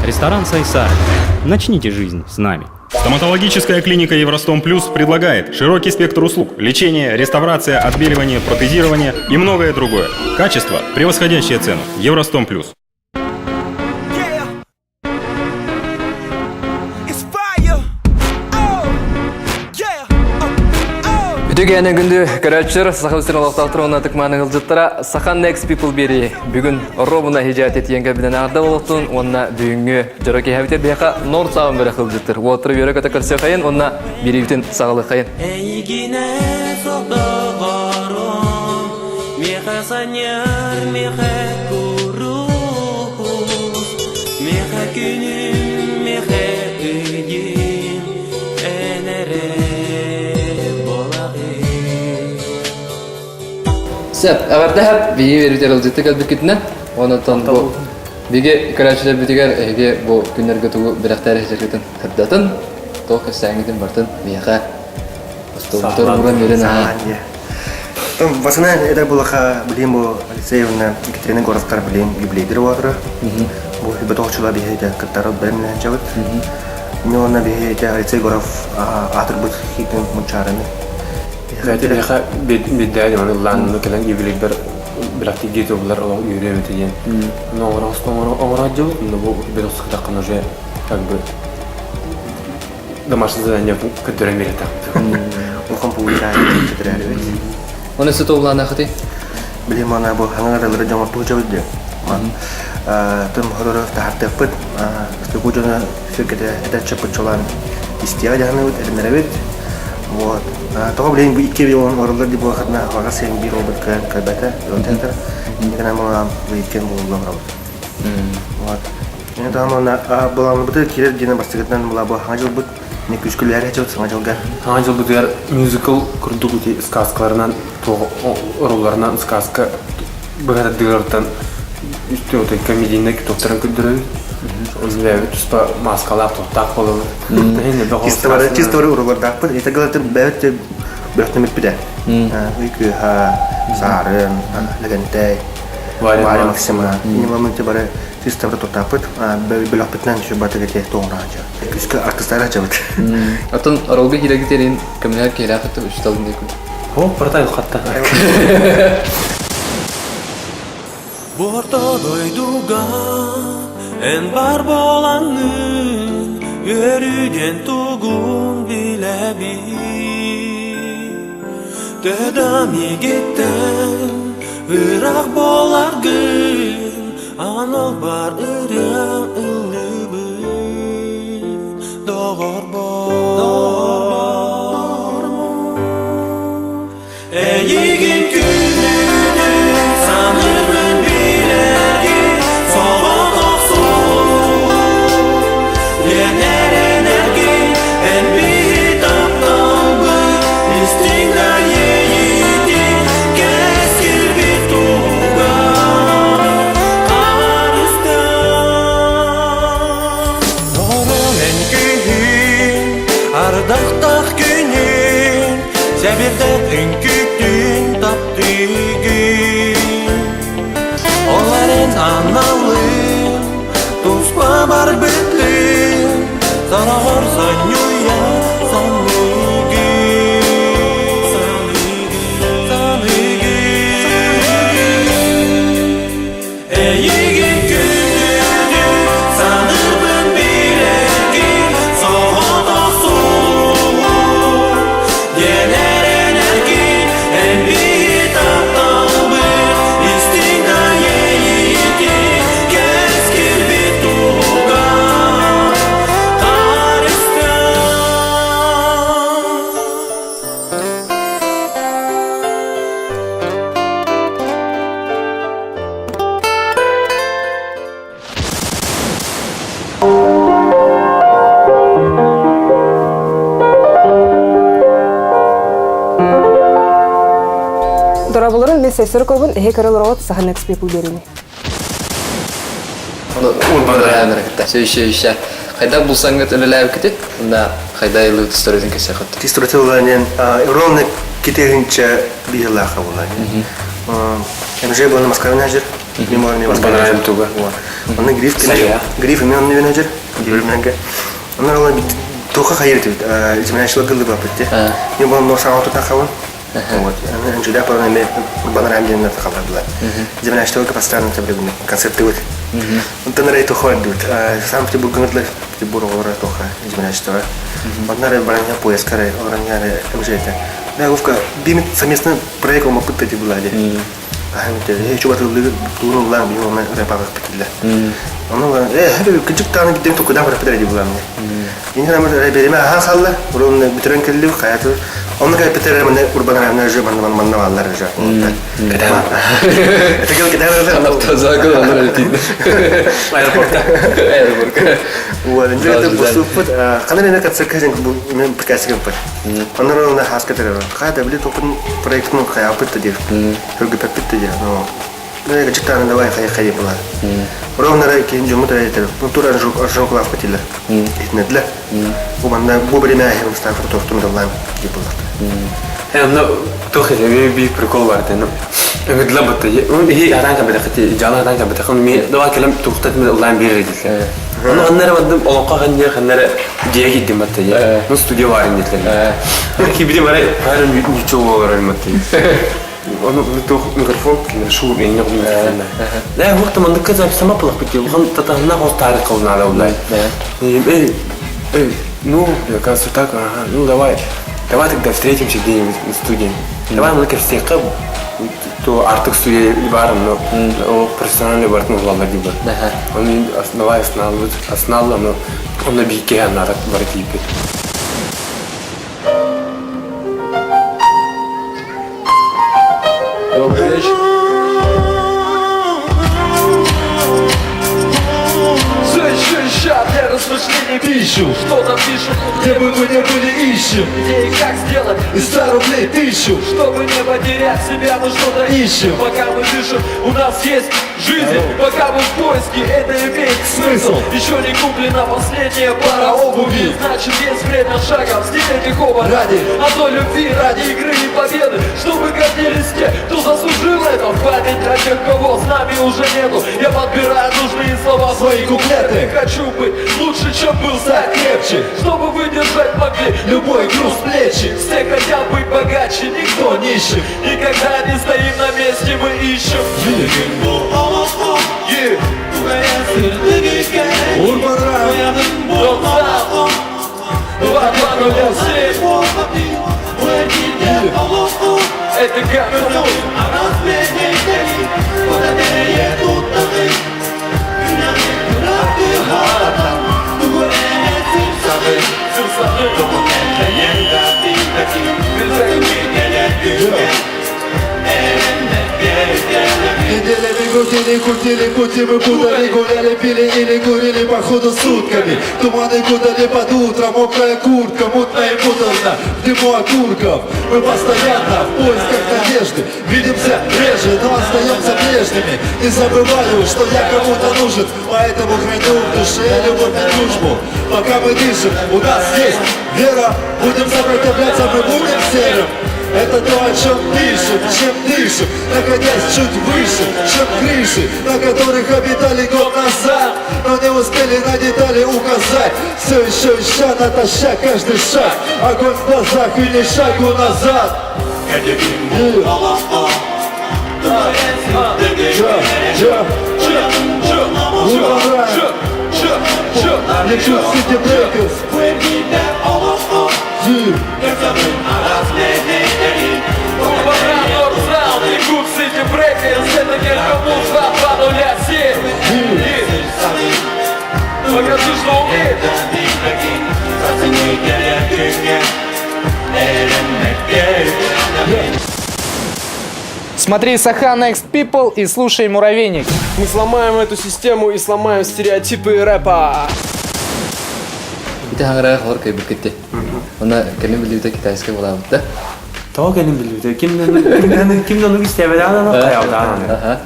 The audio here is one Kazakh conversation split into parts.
Ресторан Сайсар. Начните жизнь с нами. Стоматологическая клиника Евростом Плюс предлагает широкий спектр услуг: лечение, реставрация, отбеливание, протезирование и многое другое. Качество, превосходящее цену. Евростом Плюс. Дүгәне гүнді көрәтшір сақылыстырын олықтақтыруына тұқманы ғылжыттыра Сахан Next People бері бүгін робына хижат етенге білін арды олықтың, онына бүгінгі жұрыке әбітер бейқа нор сағын бірі қылжыттыр. Уатыры бері көті көрсе қайын, онына бері бүтін сағылы қайын. Әйгіне соқтағарым, меха саняр, меха күрус, меха күнім, меха үйден, әнәрі. Сәп, әвәрді бейі верітер ұлжетті кәлбір кетіне, онытан бұл бейге көрәтшілер бітігер әйге бұл күнерге тұғы бірақтәрі жергетін қырдатын, тоқ көстәңгетін бартын бейіға ұстығытыр ұрын берін аға. Басына әдір бұлаға білейм бұл Алексеевна Екатерина Горовтар білейм юбилейдері уатыры. Бұл үбі тоқчыла бейді қыттары бәрімінен жауыт. Мен бейді Алексей Горов атыр бұд хейтін мұнчарыны. Бәтелеха беддәди маны ланны келен юбилейдер биракти гетоблар олар үйрәбет дигән. Но орак жыл, но бу бирос кытакны уже как бы домашнее задание көтөрәм бирә та. Ул компьютер көтөрәләр. Оны сөт оланы қыты? Білем ана бұл хаңаралары жаңарту жауыды. Тым хороров тахарты пыт, стыку жона сөкеде әдәтші пыт жолан истияға жағаны өт, әрмерәбет. Тоға білейін бұл 2 миллион орылар деп уақытына аға сен бір обыт кәлбәті, өтендір. Негін амалам бұл еткен бұл ұлам рауыт. Мен тағамына бұламын бұты келер дені бастығытынан бұла бұл хаңа жыл бұт, не күшкілері әчеуіт саңа жылға. Хаңа жыл бұт ер мюзикл күрді күте сказкаларынан, орыларынан сказка бұғады дығырттан үсті өте комедийіне күтоқтарын күддірі. Оны бәйбі тұспа маскалар тоқтақ болуы. Чисто бары ұрыларда ақпын, еті ғылатын бәйбітті бөртін мүтпіде. Үйкі, сарын, ләгентай, варя максима. Ене моментте бары чисто бары тоқтақпыт, бәйбі бүл ақпытынан үші баты кәте тоғын ағача. Күшкі артыстар ағача бұд. Атын оролғы хирегітерін кімлер кейлі ақытты үшталын дейкін? О, партай ұлқатта. Борта дойдуған en bar bolanın yürüden tuğun bile bir Dedami gitten Irak bolar gün Anıl bar ırıyan ılıbın Doğar bor Eğigin gününü sanırın bilegi Soğan Ardaqtaq günün Zəbirdə ünküktün tapdığın Onların analım Tuzba var bütlüm Zarağır sanyoya Дорабыларын мен сәсір көбін әйе көріл ұрауыт Сахан Next People беріне. Оны әмірі сөйші қайда бұлсаңғыт өліләуі кетет, онда қайда елі тұстырудың кесе қыт? Тұстырудың Евровны кетегінші бейілі ақа болайын. Әмже болны Москваның әжір. Мемуарный Банараем туга. Он гриф Сая. гриф мен венежер. Грифнанга. Он ролла тоха хайрт бит. Изменяющий гылды бапетте. Не был но сам тут ахаван. Вот. Он жда по нами банараем день на хавадла. Изменяющий только постоянно табрегны. Концерты вот. Он тенрей тоха идут. Сам ты был гнутлый. Ты буру ора тоха. Изменяющий того. Вот наре барanya поискаре, барanya мжете. Да, Вовка, бимит совместно проект мы пытали булади. Я чего-то турнул лам, его на репарах пытали. Он говорит, кичик таны гидем только да пытали булам. И не знаю, ребята, хасалла, урон битрен келли, хаяту. Он говорит, пытали мы урбанарам на жив, man навалла ржа. Это говорит, когда Она тазагал, она летит. Аэропорта. Вот, это поступит. Когда я как цикажен был прикасил под. Он равно на хаскатере. Когда были только проект ну хая пытали. Только пытали, но я читал на давай хая была. Ровно раки инжуму тратили. Ну тура жок клав пытали. Иднедля. У меня бобрина я встал фото в том доллам типа. Ну, toch is er weer prikkel waard en het labat je arrange bij de jala arrange bij de gewoon meer dat kelam toch dat met online weer is en dan er wat al gaan je gaan er die je dit met je no studio waren niet lekker ik heb die maar niet zo horen met je en toch microfoon kan show in nog niet لا وقت ما نكذب سمبل بتي وغن تتهنا هو طارق قولنا على والله ايه ну я кажется так ну давай тогда встретимся где-нибудь на студии. Давай мы как все каб, то артик студия баром, но профессиональный барт ну главное либо. Он основал, но он объективно надо бартипы. Для размышлений пищу, что-то пишут, где бы мы не были ищем. Где и как сделать из 100 рублей 1000. Чтобы не потерять себя, мы что-то ищем. Пока мы дышим, у нас есть жизнь. Пока мы в поиске, это имеет смысл. Еще не куплена последняя пара обуви. Значит есть время шагом сделать оба ради одной любви, ради игры и победы. Чтобы гордились те, кто заслужил это. В память о тех, кого с нами уже нету. Я подбираю нужные слова, свои куплеты. Хочу быть лучше, чем был, стать крепче. Чтобы выдержать могли любой груз плечи. Все хотят быть богаче, никто не ищет. Никогда не стоим на месте, мы ищем. Урбан Райм, Донцал, 2207. Это как кому? Неделями крутили пути, мы путали, гуляли, пили или курили походу сутками. Туманы кудали под утро, мокрая куртка, мутно и муторно, в дыму окурков. Мы постоянно в поисках надежды, видимся реже, но остаемся прежними. Не забываю, что я кому-то нужен, поэтому храню в душе любовь и дружбу. Пока мы дышим, у нас есть вера, будем сопротивляться, мы будем серым. Это то, о чем пишем, чем дышим, находясь чуть выше, чем крыши, на которых обитали год назад, но не успели на детали указать. Все еще ища, натоща каждый шаг, огонь в глазах и не шагу назад. Лечу City Breakers. City Breakers, это Геркамус 2207. Покажи, что умеет. Смотри Саха Next People и слушай Муравейник. Мы сломаем эту систему и сломаем стереотипы рэпа. Kita hangra khor kay bukite. Ona kani believe ta kitaiska bola mutta. То كان بالله كم نلقي استعمال أنا قاعد أنا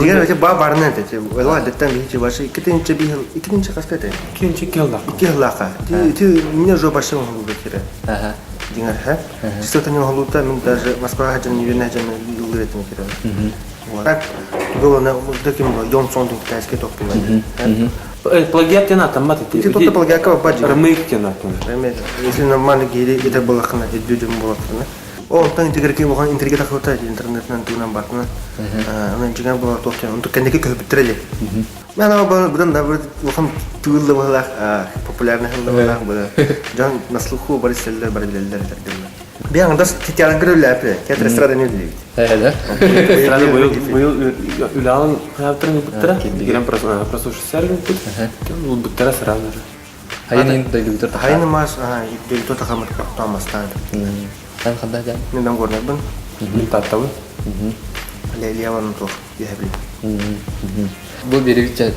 Дига это ба барнет эти. Ла детам бихи ваши. Китин чебихил, икин чакаскате. كم شكل ده Кихлака. Ты меня же башил он бухира. Ага. Дига, ха? Что-то не халута, мы даже Москва хаджан не видно хаджан лугрет не кира. Так, было на таким Йонсон китайский топ было. Плагиат тена там мат. Ты тут плагиакова баджи. Ремейк тена. Если нормально гири, это было хана, людям было хана. Он там интегрити буган интегрити хавта интернетнен туган бартына. Анан жиган было токтен. Он кендеки көп битерели. Мен ана будан да бир буган туулы было популярный было было. Жан на слуху бар селдер бар билелдер дердилер. Бияң дас титян грөләпе, кетер эстрада не дилек. Да? Сразу был Юлиан хавтрын биттера. Герем прослушать сервин тут. Ну биттера сразу же. Хайнин дайлугтар та. Хайны мас, дөлтө тахамат тамастан. Хан ханда жан. Мен дам горнабын. Мин таттабы. Лелияван тох яхли. Бу берегиче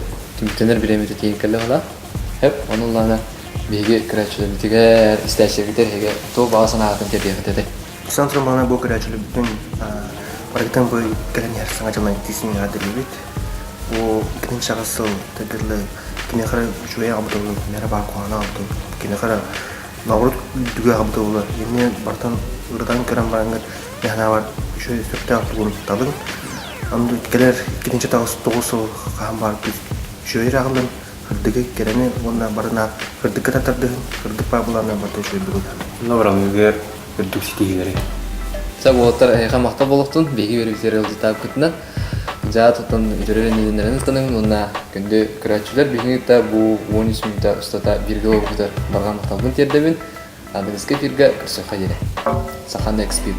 тенер биремете тиен келе бала. Хеп онуллана беге крачылы битигер истәшегитер хеге то басына атын тедегете. Сантрам бана бу крачылы бүтүн парагтан бу келенер саңачалан тисин адылбит. О икин шагасыл тегерле кинехара жуя абдулла мераба куана абдул. Кинехара наурут дүгө абдулла. Эми бартан ырдан керам барангат яхнавар ошо сөптө абдулла табын. Анду келер икинчи тагыс тогусу кам бар бит. Жуя агылдан кырдыгы керене онна барына кырдыгы татарды кырдык бабуларына бата жуя бүгүн. Набрам егер кырдык ситигери. Саботтар хамакта болуктун беги берүүсүр ылдытап күтүнөн. Жаатын жүрөөнүнөн станын онна күндө крачылар бигинде бу 13 минутта устата бирге болуп барган талбын тердебин. Адыгызга бирге кырсык кайре. Сахан экспит.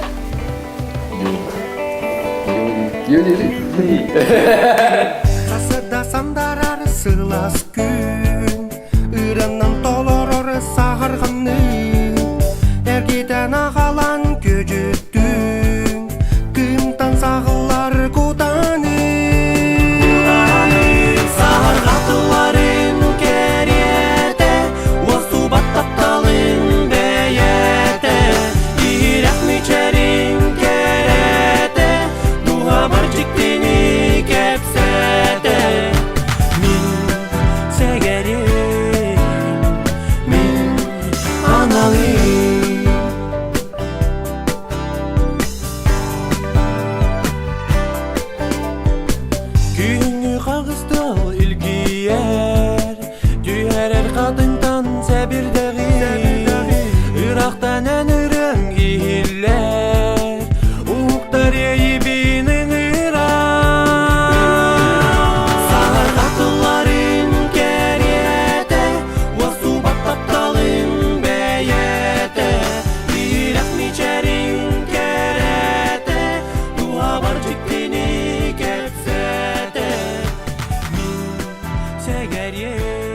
Kasada sandarar sığlas gün Irandan doloror saharganı Ergiden ağalan göcüttün Kımtan sağılar kudanı Sahar katıların keriyete Vasu battaptalın beyete İrek miçerin kerete Duha barcıktini kepsete Min segerim Min analıyım Günü kağızdı ilgiyer Düherer kadından sebirdeği Irak'tan enürün ihiller Uğuktar yeyibinin Irak Sahar katıların keriyete Vasu battaptalın beyete Irak niçerin kerete Duha barcıktini kepsete Min seger ye